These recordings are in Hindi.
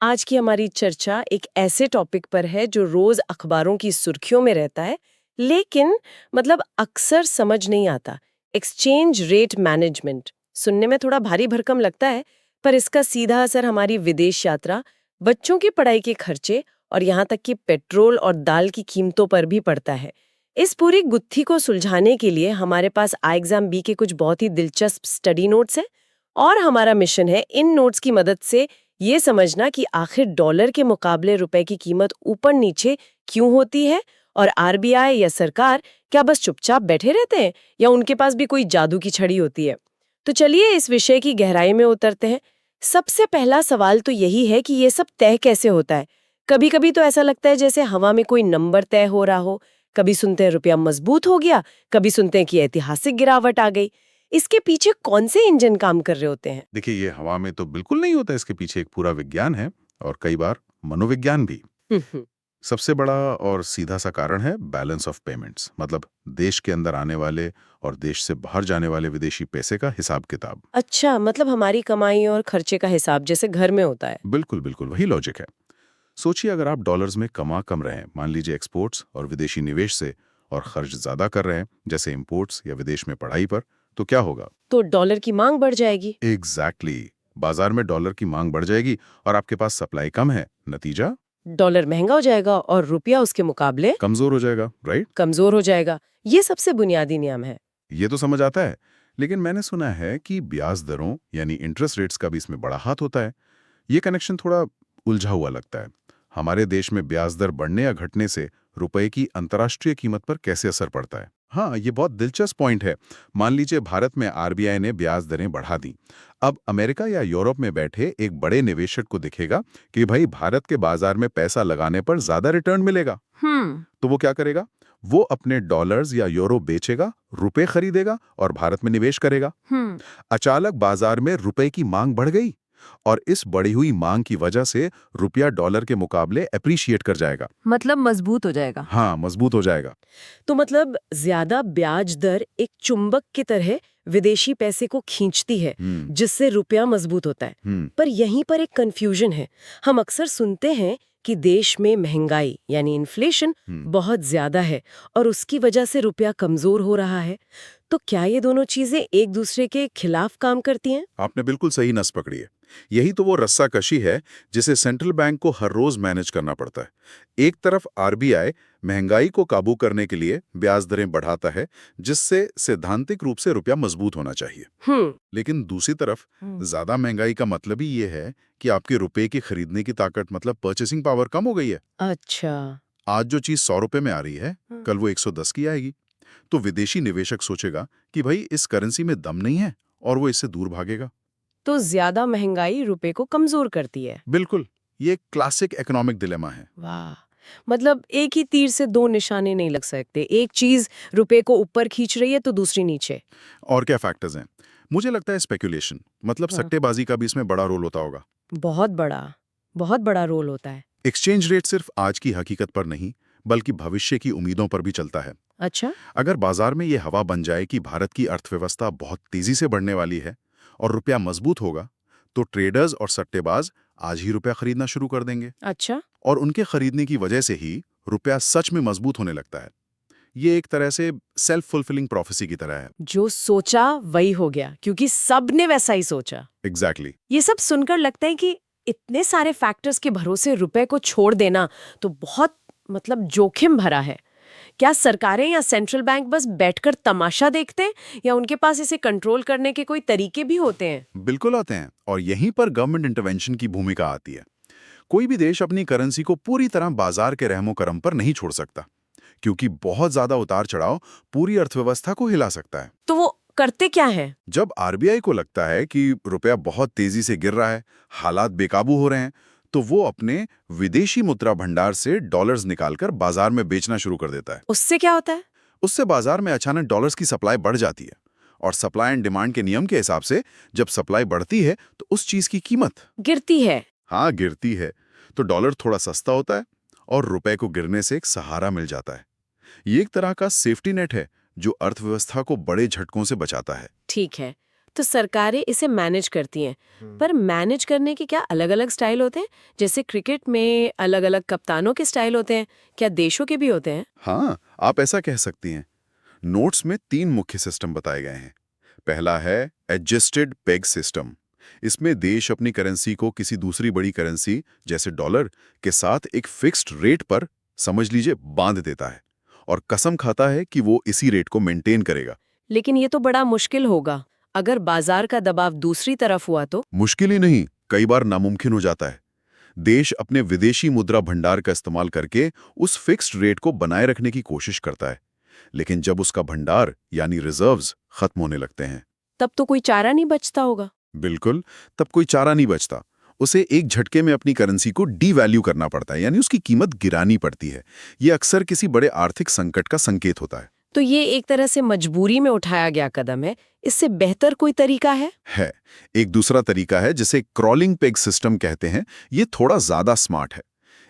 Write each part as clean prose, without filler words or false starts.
आज की हमारी चर्चा एक ऐसे टॉपिक पर है जो रोज अखबारों की सुर्खियों में रहता है, लेकिन अक्सर समझ नहीं आता। एक्सचेंज रेट मैनेजमेंट सुनने में थोड़ा भारी भरकम लगता है, पर इसका सीधा असर हमारी विदेश यात्रा, बच्चों की पढ़ाई के खर्चे और यहाँ तक कि पेट्रोल और दाल की कीमतों पर भी पड़ता है। इस पूरी गुत्थी को सुलझाने के लिए हमारे पास आई एग्जाम बी के कुछ बहुत ही दिलचस्प स्टडी नोट्स हैं, और हमारा मिशन है इन नोट्स की मदद से ये समझना कि आखिर डॉलर के मुकाबले रुपए की कीमत ऊपर नीचे क्यों होती है, और आरबीआई या सरकार क्या बस चुपचाप बैठे रहते हैं या उनके पास भी कोई जादू की छड़ी होती है। तो चलिए इस विषय की गहराई में उतरते हैं। सबसे पहला सवाल तो यही है कि ये सब तय कैसे होता है। कभी कभी तो ऐसा लगता है जैसे हवा में कोई नंबर तय हो रहा हो। कभी सुनते हैं रुपया मजबूत हो गया, कभी सुनते हैं कि ऐतिहासिक गिरावट आ गई। इसके पीछे कौन से इंजन काम कर रहे होते हैं? देखिए, ये हवा में तो बिल्कुल नहीं होता। इसके पीछे एक पूरा विज्ञान है और कई बार मनोविज्ञान भी। हम्म। सबसे बड़ा और सीधा सा कारण है बैलेंस ऑफ पेमेंट्स, मतलब देश के अंदर आने वाले और देश से बाहर जाने वाले विदेशी पैसे का हिसाब किताब। अच्छा, हमारी कमाई और खर्चे का हिसाब जैसे घर में होता है। बिल्कुल बिल्कुल वही लॉजिक है। सोचिए, अगर आप डॉलर्स में कम रहे हैं, मान लीजिए एक्सपोर्ट्स और विदेशी निवेश से, और खर्च ज्यादा कर रहे हैं जैसे इंपोर्ट्स या विदेश में पढ़ाई पर, तो क्या होगा? तो डॉलर की मांग बढ़ जाएगी। एग्जैक्टली बाजार में डॉलर की मांग बढ़ जाएगी और आपके पास सप्लाई कम है। नतीजा डॉलर महंगा हो जाएगा और रुपया उसके मुकाबले कमजोर हो जाएगा, राइट? कमजोर हो जाएगा। ये सबसे बुनियादी नियम है। ये तो समझ आता है, लेकिन मैंने सुना है कि ब्याज दरों यानी इंटरेस्ट रेट्स का भी इसमें बड़ा हाथ होता है। ये कनेक्शन थोड़ा उलझा हुआ लगता है। हमारे देश में ब्याज दर बढ़ने या घटने से रुपए की अंतर्राष्ट्रीय कीमत पर कैसे असर पड़ता है? हाँ, ये बहुत दिलचस्प पॉइंट है। मान लीजिए भारत में आरबीआई ने ब्याज दरें बढ़ा दी। अब अमेरिका या यूरोप में बैठे एक बड़े निवेशक को दिखेगा कि भाई भारत के बाजार में पैसा लगाने पर ज्यादा रिटर्न मिलेगा। तो वो क्या करेगा? वो अपने डॉलर्स या यूरो बेचेगा, रुपए खरीदेगा और भारत में निवेश करेगा। अचानक बाजार में रुपए की मांग बढ़ गई और इस बढ़ी हुई मांग की वजह से रुपया डॉलर के मुकाबले एप्रिशिएट कर जाएगा। मतलब मजबूत हो जाएगा। हाँ, मजबूत हो जाएगा। तो ज्यादा ब्याज दर एक चुंबक की तरह विदेशी पैसे को खींचती है, जिससे रुपया मजबूत होता है। पर यहीं पर एक कंफ्यूजन है। हम अक्सर सुनते हैं कि देश में महंगाई यानी इन्फ्लेशन बहुत ज्यादा है और उसकी वजह से रुपया कमजोर हो रहा है। तो क्या ये दोनों चीजें एक दूसरे के खिलाफ काम करती हैं? आपने बिल्कुल सही नस पकड़ी है। यही तो वो रस्साकशी है जिसे सेंट्रल बैंक को हर रोज मैनेज करना पड़ता है। एक तरफ आरबीआई महंगाई को काबू करने के लिए ब्याज दरें बढ़ाता है, जिससे सैद्धांतिक रूप से रुपया मजबूत होना चाहिए। लेकिन दूसरी तरफ ज्यादा महंगाई का मतलब ही ये है कि आपके रुपए की खरीदने की ताकत, मतलब परचेसिंग पावर, कम हो गई है। अच्छा। आज जो चीज 100 रुपए में आ रही है, कल वो 110 की आएगी। तो विदेशी निवेशक सोचेगा कि भाई इस करेंसी में दम नहीं है और वो इससे दूर भागेगा। तो ज्यादा महंगाई रुपए को कमजोर करती है। बिल्कुल, ये एक क्लासिक इकोनॉमिक डिलेमा है। वाह, एक ही तीर से दो निशाने नहीं लग सकते। एक चीज रुपए को ऊपर खींच रही है तो दूसरी नीचे। और क्या फैक्टर्स हैं? मुझे लगता है स्पेकुलेशन, मतलब हाँ। सट्टेबाजी का भी इसमें बड़ा रोल होता होगा। बहुत बड़ा, बहुत बड़ा रोल होता है। एक्सचेंज रेट सिर्फ आज की हकीकत पर नहीं, बल्कि भविष्य की उम्मीदों पर भी चलता है। अच्छा। अगर बाजार में ये हवा बन जाए कि भारत की अर्थव्यवस्था बहुत तेजी से बढ़ने वाली है और रुपया मजबूत होगा, तो ट्रेडर्स और सट्टेबाज आज ही रुपया खरीदना शुरू कर देंगे। अच्छा। और उनके खरीदने की वजह से ही रुपया सच में मजबूत होने लगता है। ये एक तरह से सेल्फ फुलफिलिंग प्रोफेसी की तरह है। जो सोचा वही हो गया, क्योंकि सबने वैसा ही सोचा। एग्जैक्टली। ये सब सुनकर लगता है कि इतने सारे फैक्टर्स के भरोसे रुपए को छोड़ देना तो बहुत जोखिम भरा है। क्या सरकारें या सेंट्रल बैंक बस बैठकर तमाशा देखते हैं, या उनके पास इसे कंट्रोल करने के कोई तरीके भी होते हैं? बिल्कुल आते हैं, और यहीं पर गवर्नमेंट इंटरवेंशन की भूमिका आती है। कोई भी देश अपनी करेंसी को पूरी तरह बाजार के रहमो करम पर नहीं छोड़ सकता, क्योंकि बहुत ज्यादा उतार चढ़ाव पूरी अर्थव्यवस्था को हिला सकता है। तो वो करते क्या है? जब आरबीआई को लगता है कि रुपया बहुत तेजी से गिर रहा है, हालात बेकाबू हो रहे हैं, तो वो अपने विदेशी मुद्रा भंडार से डॉलर्स निकालकर बाजार में बेचना शुरू कर देता है। उससे क्या होता है? उससे बाजार में अचानक डॉलर्स की सप्लाई बढ़ जाती है, और सप्लाई एंड डिमांड के नियम के हिसाब से जब सप्लाई बढ़ती है तो उस चीज की कीमत गिरती है। हाँ, गिरती है। तो डॉलर थोड़ा सस्ता होता है और रुपए को गिरने से एक सहारा मिल जाता है। ये एक तरह का सेफ्टी नेट है जो अर्थव्यवस्था को बड़े झटकों से बचाता है। ठीक है, तो सरकारें इसे मैनेज करती हैं, पर मैनेज करने के क्या अलग-अलग स्टाइल होते हैं? जैसे क्रिकेट में अलग-अलग कप्तानों के स्टाइल होते हैं, क्या देशों के भी होते हैं? हाँ, आप ऐसा कह सकती हैं। नोट्स में 3 मुख्य सिस्टम बताए गए हैं। पहला है एडजस्टेड पेग सिस्टम। इसमें देश अपनी करेंसी को किसी दूसरी बड़ी करेंसी जैसे डॉलर के साथ एक फिक्स्ड रेट पर, समझ लीजिए, बांध देता है और कसम खाता है कि वो इसी रेट को मेंटेन करेगा। लेकिन ये तो बड़ा मुश्किल होगा। अगर बाजार का दबाव दूसरी तरफ हुआ तो? मुश्किल ही नहीं, कई बार नामुमकिन हो जाता है। देश अपने विदेशी मुद्रा भंडार का इस्तेमाल करके उस फिक्स्ड रेट को बनाए रखने की कोशिश करता है, लेकिन जब उसका भंडार यानी रिजर्व्स खत्म होने लगते हैं, तब तो कोई चारा नहीं बचता होगा। बिल्कुल, तब कोई चारा नहीं बचता। उसे एक झटके में अपनी करेंसी को डीवैल्यू करना पड़ता है, यानी उसकी कीमत गिरानी पड़ती है। ये अक्सर किसी बड़े आर्थिक संकट का संकेत होता है। तो ये एक तरह से मजबूरी में उठाया गया कदम है। इससे बेहतर कोई तरीका है? एक दूसरा तरीका है जिसे क्रॉलिंग पेग सिस्टम कहते हैं। ये थोड़ा ज्यादा स्मार्ट है।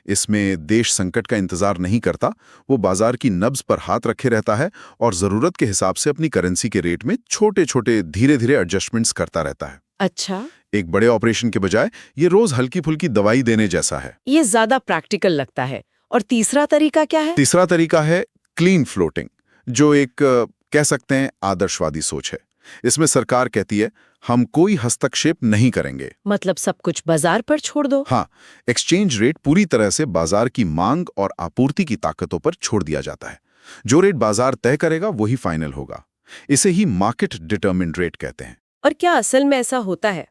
इसमें देश संकट का इंतजार नहीं करता, वो बाजार की नब्ज पर हाथ रखे रहता है और जरूरत के हिसाब से अपनी करेंसी के रेट में छोटे-छोटे धीरे-धीरे एडजस्टमेंट्स करता रहता है। अच्छा, एक बड़े ऑपरेशन के बजाय ये रोज हल्की-फुल्की दवाई देने जैसा है। ये ज्यादा प्रैक्टिकल लगता है। और तीसरा तरीका क्या है? तीसरा तरीका है क्लीन फ्लोटिंग, जो एक कह सकते हैं आदर्शवादी सोच है। इसमें सरकार कहती है हम कोई हस्तक्षेप नहीं करेंगे। मतलब सब कुछ बाजार पर छोड़ दो? हाँ, एक्सचेंज रेट पूरी तरह से बाजार की मांग और आपूर्ति की ताकतों पर छोड़ दिया जाता है। जो रेट बाजार तय करेगा वही फाइनल होगा। इसे ही मार्केट डिटरमिन्ड रेट कहते हैं। और क्या असल में ऐसा होता है?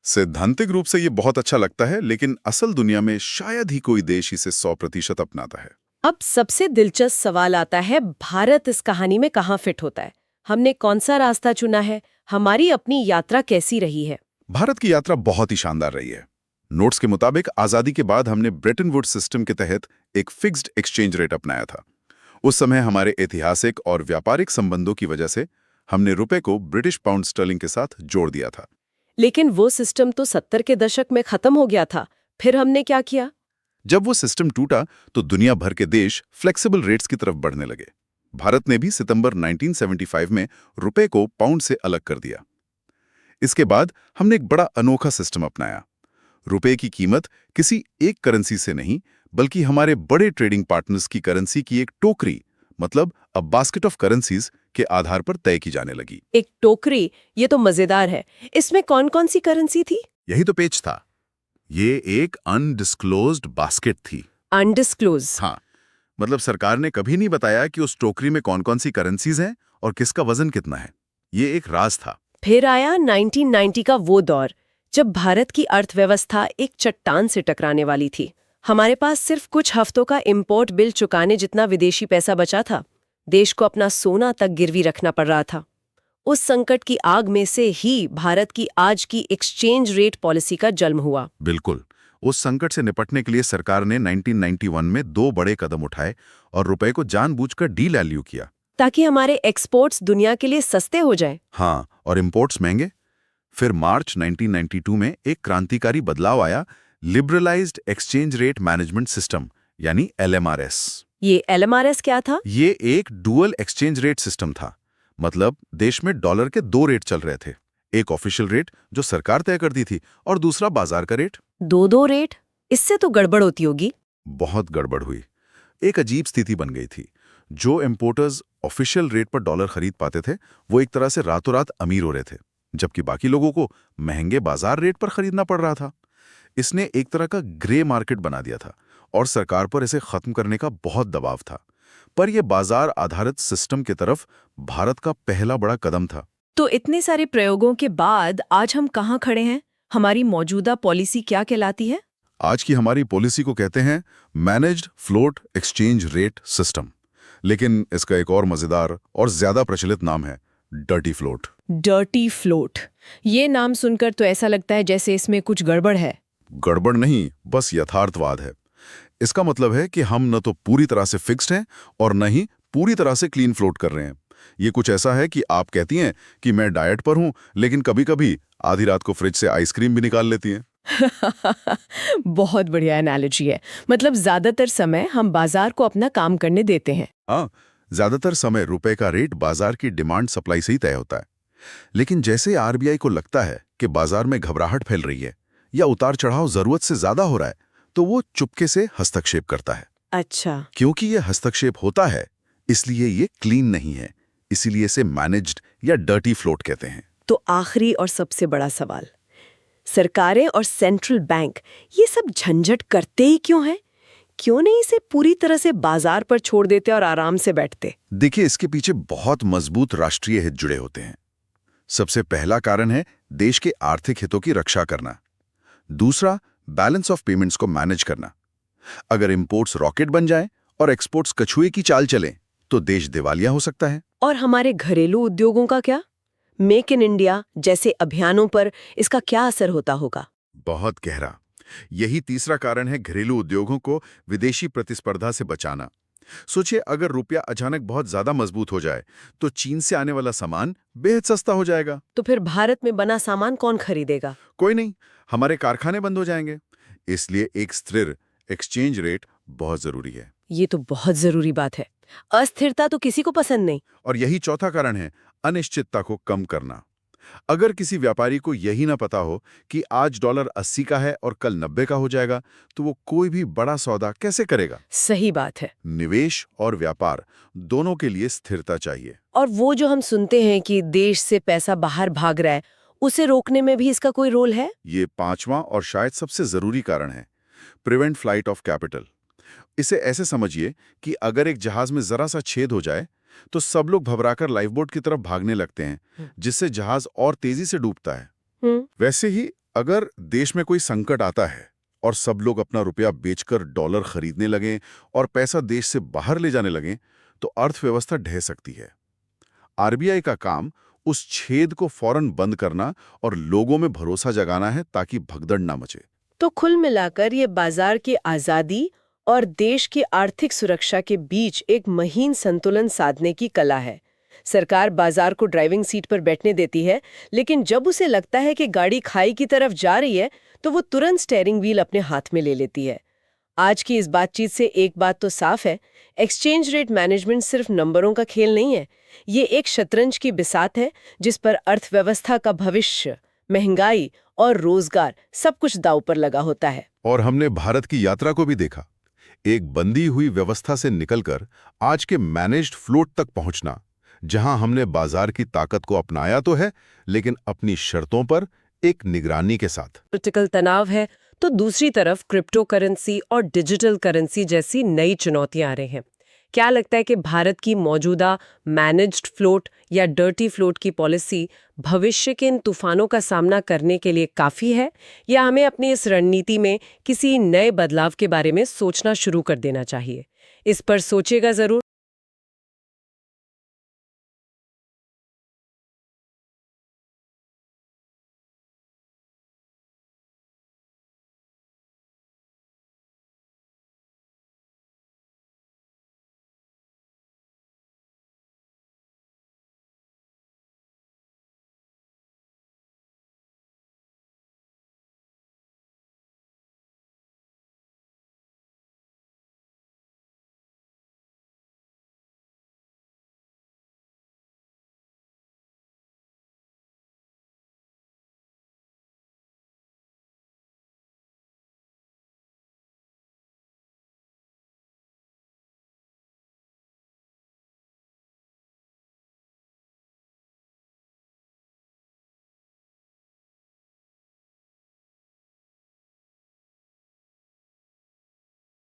सैद्धांतिक रूप से ये बहुत अच्छा लगता है, लेकिन असल दुनिया में शायद ही कोई देश इसे 100% अपनाता है। अब सबसे दिलचस्प सवाल आता है, भारत इस कहानी में कहाँ फिट होता है? हमने कौन सा रास्ता चुना है? हमारी अपनी यात्रा कैसी रही है? भारत की यात्रा बहुत ही शानदार रही है। नोट्स के मुताबिक आजादी के बाद हमने ब्रेटन वुड्स सिस्टम के तहत एक फिक्स्ड एक्सचेंज रेट अपनाया था। उस समय हमारे ऐतिहासिक और व्यापारिक संबंधों की वजह से हमने रुपए को ब्रिटिश पाउंड स्टर्लिंग के साथ जोड़ दिया था। लेकिन वो सिस्टम तो 70 के दशक में खत्म हो गया था। फिर हमने क्या किया? जब वो सिस्टम टूटा तो दुनिया भर के देश फ्लेक्सिबल रेट्स की तरफ बढ़ने लगे। भारत ने भी सितंबर 1975 में रुपए को पाउंड से अलग कर दिया। इसके बाद हमने एक बड़ा अनोखा सिस्टम अपनाया। रुपए की कीमत किसी एक करेंसी से नहीं, बल्कि हमारे बड़े ट्रेडिंग पार्टनर्स की करेंसी की एक टोकरी, मतलब अ बास्केट ऑफ करेंसीज के आधार पर तय की जाने लगी। एक टोकरी, ये तो मजेदार है। इसमें कौन कौन सी करेंसी थी? यही तो पेच था। ये एक अनडिस्क्लोज्ड बास्केट थी। अनडिस्क्लोज? हाँ, मतलब सरकार ने कभी नहीं बताया कि उस टोकरी में कौन कौन सी करेंसीज हैं और किसका वजन कितना है। ये एक राज था। फिर आया 1990 का वो दौर, जब भारत की अर्थव्यवस्था एक चट्टान से टकराने वाली थी। हमारे पास सिर्फ कुछ हफ्तों का इंपोर्ट बिल चुकाने जितना विदेशी पैसा बचा था। देश को अपना सोना तक गिरवी रखना पड़ रहा था। उस संकट की आग में से ही भारत की आज की एक्सचेंज रेट पॉलिसी का जन्म हुआ। बिल्कुल, उस संकट से निपटने के लिए सरकार ने 1991 में 2 बड़े कदम उठाए और रुपए को जानबूझकर डीवैल्यू किया, ताकि हमारे एक्सपोर्ट्स दुनिया के लिए सस्ते हो जाएं। हाँ, और इंपोर्ट्स महंगे। फिर मार्च 1992 में एक क्रांतिकारी बदलाव आया, liberalised exchange rate management system, यानी LMRS। ये LMRS क्या था? ये एक डुअल एक्सचेंज रेट सिस्टम था। मतलब देश में डॉलर के 2 रेट चल रहे थे। एक ऑफिशियल रेट जो सरकार तय करती थी और दूसरा बाजार का रेट। दो रेट? इससे तो गड़बड़ होती होगी। बहुत गड़बड़ हुई। एक अजीब स्थिति बन गई थी। जो इंपोर्टर्स ऑफिशियल रेट पर डॉलर खरीद पाते थे, वो एक तरह से रातों रात अमीर हो रहे थे, जबकि बाकी लोगों को महंगे बाजार रेट पर खरीदना पड़ रहा था। इसने एक तरह का ग्रे मार्केट बना दिया था और सरकार पर इसे खत्म करने का बहुत दबाव था। पर यह बाजार आधारित सिस्टम की तरफ भारत का पहला बड़ा कदम था। तो इतने सारे प्रयोगों के बाद आज हम कहाँ खड़े हैं? हमारी मौजूदा पॉलिसी क्या कहलाती है? आज की हमारी पॉलिसी को कहते हैं managed float exchange rate system, लेकिन इसका एक और मजेदार और ज्यादा प्रचलित नाम है डर्टी फ्लोट। डर्टी फ्लोट, ये नाम सुनकर तो ऐसा लगता है जैसे इसमें कुछ गड़बड़ है। गड़बड़ नहीं, बस यथार्थवाद है। इसका मतलब है कि हम न तो पूरी तरह से फिक्स्ड हैं और न ही पूरी तरह से क्लीन फ्लोट कर रहे हैं। ये कुछ ऐसा है कि आप कहती हैं कि मैं डाइट पर हूं, लेकिन कभी-कभी आधी रात को फ्रिज से आइसक्रीम भी निकाल लेती हैं। बहुत बढ़िया एनालॉजी है। मतलब ज्यादातर समय हम बाजार को अपना काम करने देते हैं। हाँ, ज्यादातर समय रुपए का रेट बाजार की डिमांड सप्लाई से ही तय होता है। लेकिन जैसे आरबीआई को लगता है कि बाजार में घबराहट फैल रही है या उतार चढ़ाव जरूरत से ज्यादा हो रहा है, तो वो चुपके से हस्तक्षेप करता है। अच्छा। क्योंकि ये हस्तक्षेप होता है, इसलिए ये क्लीन नहीं है, इसीलिए इसे मैनेज्ड या डर्टी फ्लोट कहते हैं। तो आखिरी और सबसे बड़ा सवाल, सरकारें और सेंट्रल बैंक ये सब झंझट करते ही क्यों हैं? क्यों नहीं इसे पूरी तरह से बाजार पर छोड़ देते और आराम से बैठते? देखिए, इसके पीछे बहुत मजबूत राष्ट्रीय हित जुड़े होते हैं। सबसे पहला कारण है देश के आर्थिक हितों की रक्षा करना। दूसरा, बैलेंस ऑफ पेमेंट्स को मैनेज करना। अगर इंपोर्ट्स रॉकेट बन जाएं और एक्सपोर्ट्स कछुए की चाल चलें, तो देश दिवालिया हो सकता है। और हमारे घरेलू उद्योगों का क्या? मेक इन इंडिया जैसे अभियानों पर इसका क्या असर होता होगा? बहुत गहरा। यही तीसरा कारण है घरेलू उद्योगों को विदेशी प्रतिस्पर्धा से बचाना। सोचिए, अगर रुपया अचानक बहुत ज्यादा मजबूत हो जाए तो चीन से आने वाला सामान बेहद सस्ता हो जाएगा। तो फिर भारत में बना सामान कौन खरीदेगा? कोई नहीं, हमारे कारखाने बंद हो जाएंगे। इसलिए एक स्थिर एक्सचेंज रेट बहुत जरूरी है। ये तो बहुत जरूरी बात है। अस्थिरता तो किसी को पसंद नहीं। और यही चौथा कारण है अनिश्चितता को कम करना। अगर किसी व्यापारी को यही ना पता हो कि आज डॉलर 80 का है और कल 90 का हो जाएगा, तो वो कोई भी बड़ा सौदा कैसे करेगा? सही बात है। निवेश और व्यापार दोनों के लिए स्थिरता चाहिए। और वो जो हम सुनते हैं कि देश से पैसा बाहर भाग रहा है, उसे रोकने में भी इसका कोई रोल है? ये पांचवां और शायद सबसे जरूरी कारण है, प्रिवेंट फ्लाइट ऑफ कैपिटल। इसे ऐसे समझिए कि अगर एक जहाज में जरा सा छेद हो जाए तो सब लोग घबराकर लाइफबोट की तरफ भागने लगते हैं, जिससे जहाज और तेजी से डूबता है। वैसे ही अगर देश में कोई संकट आता है और सब लोग अपना रुपया बेचकर डॉलर खरीदने लगें और पैसा देश से बाहर ले जाने लगें, तो अर्थव्यवस्था ढह सकती है। आरबीआई का काम उस छेद को फौरन बंद करना और लोगों में भरोसा जगाना है, ताकि भगदड़ ना मचे। तो कुल मिलाकर ये बाजार की आजादी और देश की आर्थिक सुरक्षा के बीच एक महीन संतुलन साधने की कला है। सरकार बाजार को ड्राइविंग सीट पर बैठने देती है, लेकिन जब उसे लगता है कि गाड़ी खाई की तरफ जा रही है, तो वो तुरंत स्टीयरिंग व्हील अपने हाथ में ले लेती है। आज की इस बातचीत से एक बात तो साफ है, एक्सचेंज रेट मैनेजमेंट सिर्फ नंबरों का खेल नहीं है। ये एक शतरंज की बिसात है, जिस पर अर्थव्यवस्था का भविष्य, महंगाई और रोजगार सब कुछ दांव पर लगा होता है। और हमने भारत की यात्रा को भी देखा। एक बंदी हुई व्यवस्था से निकलकर आज के मैनेज्ड फ्लोट तक पहुंचना, जहां हमने बाजार की ताकत को अपनाया तो है, लेकिन अपनी शर्तों पर, एक निगरानी के साथ। पॉलिटिकल तनाव है, तो दूसरी तरफ क्रिप्टो करेंसी और डिजिटल करेंसी जैसी नई चुनौतियां आ रही हैं। क्या लगता है कि भारत की मौजूदा मैनेज्ड फ्लोट या डर्टी फ्लोट की पॉलिसी भविष्य के इन तूफानों का सामना करने के लिए काफ़ी है, या हमें अपनी इस रणनीति में किसी नए बदलाव के बारे में सोचना शुरू कर देना चाहिए? इस पर सोचिएगा ज़रूर।